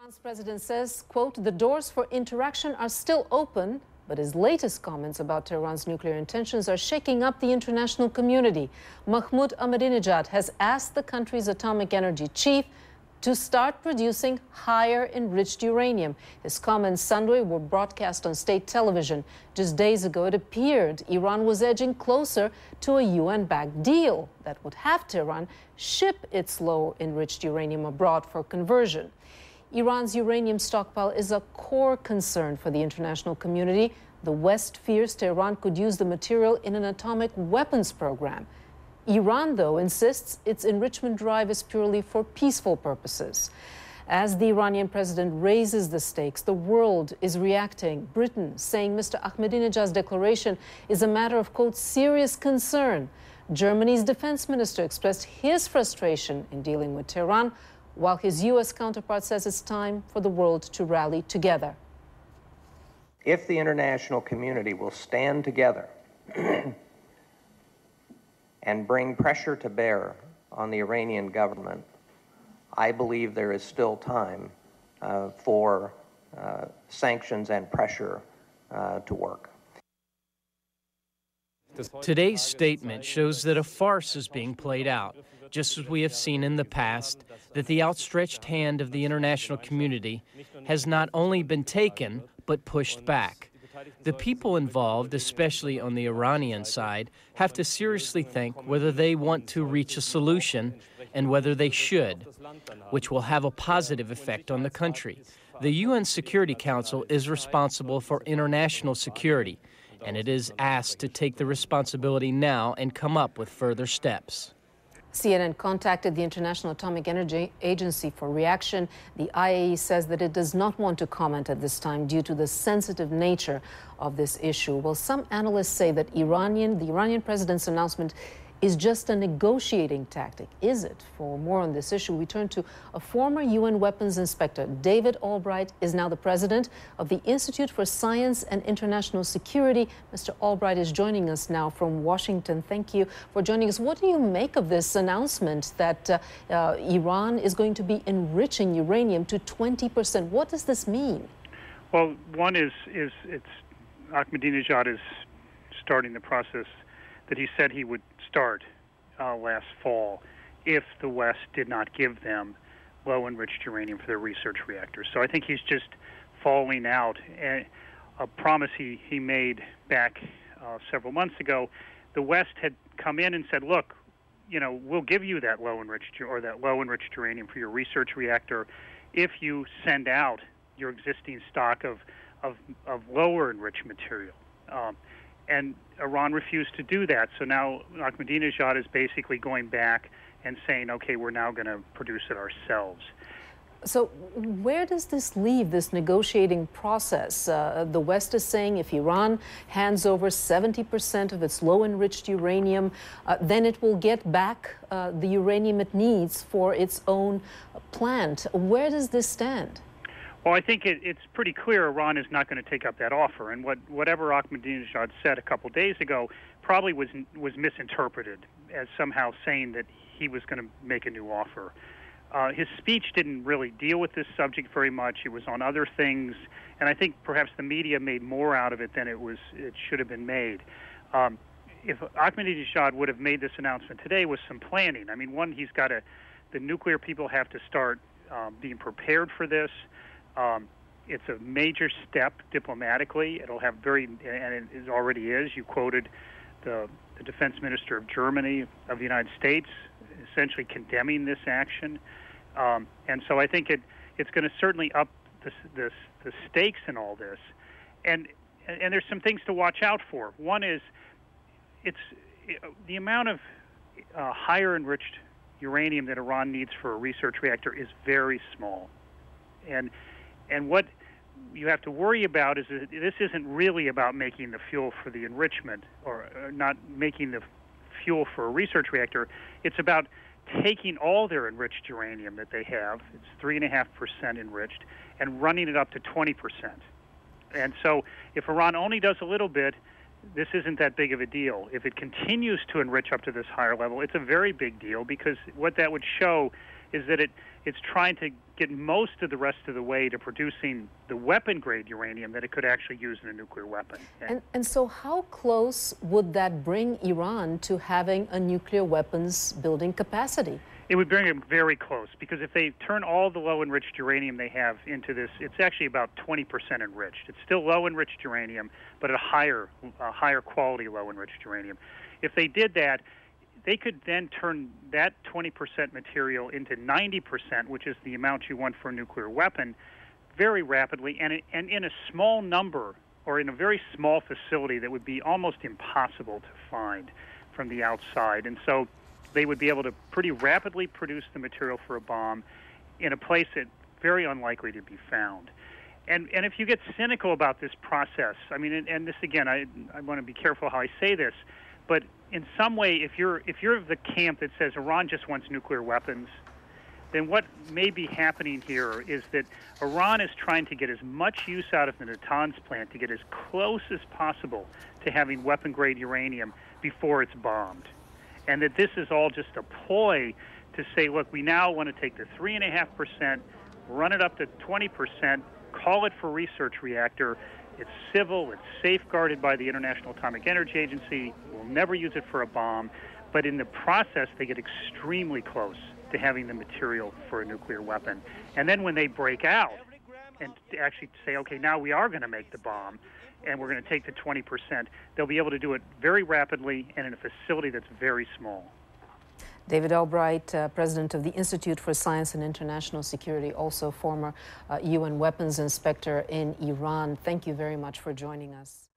Iran's president says, quote, the doors for interaction are still open, but his latest comments about Tehran's nuclear intentions are shaking up the international community. Mahmoud Ahmadinejad has asked the country's atomic energy chief to start producing higher enriched uranium. His comments Sunday were broadcast on state television. Just days ago, it appeared Iran was edging closer to a UN-backed deal that would have Tehran ship its low-enriched uranium abroad for conversion. Iran's uranium stockpile is a core concern for the international community. The West fears Tehran could use the material in an atomic weapons program. Iran, though, insists its enrichment drive is purely for peaceful purposes. As the Iranian president raises the stakes, the world is reacting. Britain saying Mr. Ahmadinejad's declaration is a matter of, quote, serious concern. Germany's defense minister expressed his frustration in dealing with Tehran, while his U.S. counterpart says it's time for the world to rally together. If the international community will stand together and bring pressure to bear on the Iranian government, I believe there is still time for sanctions and pressure to work. Today's statement shows that a farce is being played out, just as we have seen in the past, that the outstretched hand of the international community has not only been taken, but pushed back. The people involved, especially on the Iranian side, have to seriously think whether they want to reach a solution and whether they should, which will have a positive effect on the country. The UN Security Council is responsible for international security, and it is asked to take the responsibility now and come up with further steps. CNN contacted the International Atomic Energy Agency for reaction. The IAEA says that it does not want to comment at this time due to the sensitive nature of this issue. Well, some analysts say that the Iranian president's announcement is just a negotiating tactic. Is it? For more on this issue, we turn to a former UN weapons inspector. David Albright is now the president of the Institute for Science and International Security. Mr. Albright is joining us now from Washington. Thank you for joining us. What do you make of this announcement that Iran is going to be enriching uranium to 20%? What does this mean? Well, one is it's Ahmadinejad is starting the process that he said he would start last fall if the West did not give them low-enriched uranium for their research reactors. So I think he's just falling out. A promise he made back several months ago, the West had come in and said, look, you know, we'll give you that low-enriched uranium for your research reactor if you send out your existing stock of lower-enriched material. And Iran refused to do that. So now Ahmadinejad is basically going back and saying, okay, we're now going to produce it ourselves. So where does this leave this negotiating process? The West is saying if Iran hands over 70% of its low-enriched uranium, then it will get back the uranium it needs for its own plant. Where does this stand? Well, I think it's pretty clear Iran is not going to take up that offer, and whatever Ahmadinejad said a couple days ago probably was misinterpreted as somehow saying that he was going to make a new offer. His speech didn't really deal with this subject very much. It was on other things, and I think perhaps the media made more out of it than it should have been made. If Ahmadinejad would have made this announcement today with some planning, I mean, one, the nuclear people have to start being prepared for this. It's a major step diplomatically. It'll have and it already is. You quoted the defense minister of Germany, of the United States, essentially condemning this action. And so I think it's going to certainly up the stakes in all this. And there's some things to watch out for. One is the amount of higher enriched uranium that Iran needs for a research reactor is very small. And what you have to worry about is that this isn't really about making the fuel for the enrichment or not making the fuel for a research reactor. It's about taking all their enriched uranium that they have, it's 3.5% enriched, and running it up to 20%. And so if Iran only does a little bit, this isn't that big of a deal. If it continues to enrich up to this higher level, it's a very big deal, because what that would show is that it's trying to get most of the rest of the way to producing the weapon-grade uranium that it could actually use in a nuclear weapon. And so how close would that bring Iran to having a nuclear weapons building capacity? It would bring them very close, because if they turn all the low-enriched uranium they have into this, it's actually about 20% enriched. It's still low-enriched uranium, but at a higher quality low-enriched uranium. If they did that, they could then turn that 20% material into 90%, which is the amount you want for a nuclear weapon, very rapidly, and in a small number, or in a very small facility that would be almost impossible to find from the outside. And so they would be able to pretty rapidly produce the material for a bomb in a place that's very unlikely to be found. And if you get cynical about this process, I mean, and this again, I want to be careful how I say this, but in some way, if you're the camp that says Iran just wants nuclear weapons, then what may be happening here is that Iran is trying to get as much use out of the Natanz plant to get as close as possible to having weapon-grade uranium before it's bombed. And that this is all just a ploy to say, look, we now want to take the 3.5%, run it up to 20%, call it for research reactor. It's civil, it's safeguarded by the International Atomic Energy Agency. We'll never use it for a bomb. But in the process, they get extremely close to having the material for a nuclear weapon. And then when they break out and actually say, okay, now we are going to make the bomb, and we're going to take the 20%, they'll be able to do it very rapidly and in a facility that's very small. David Albright, president of the Institute for Science and International Security, also former UN weapons inspector in Iran. Thank you very much for joining us.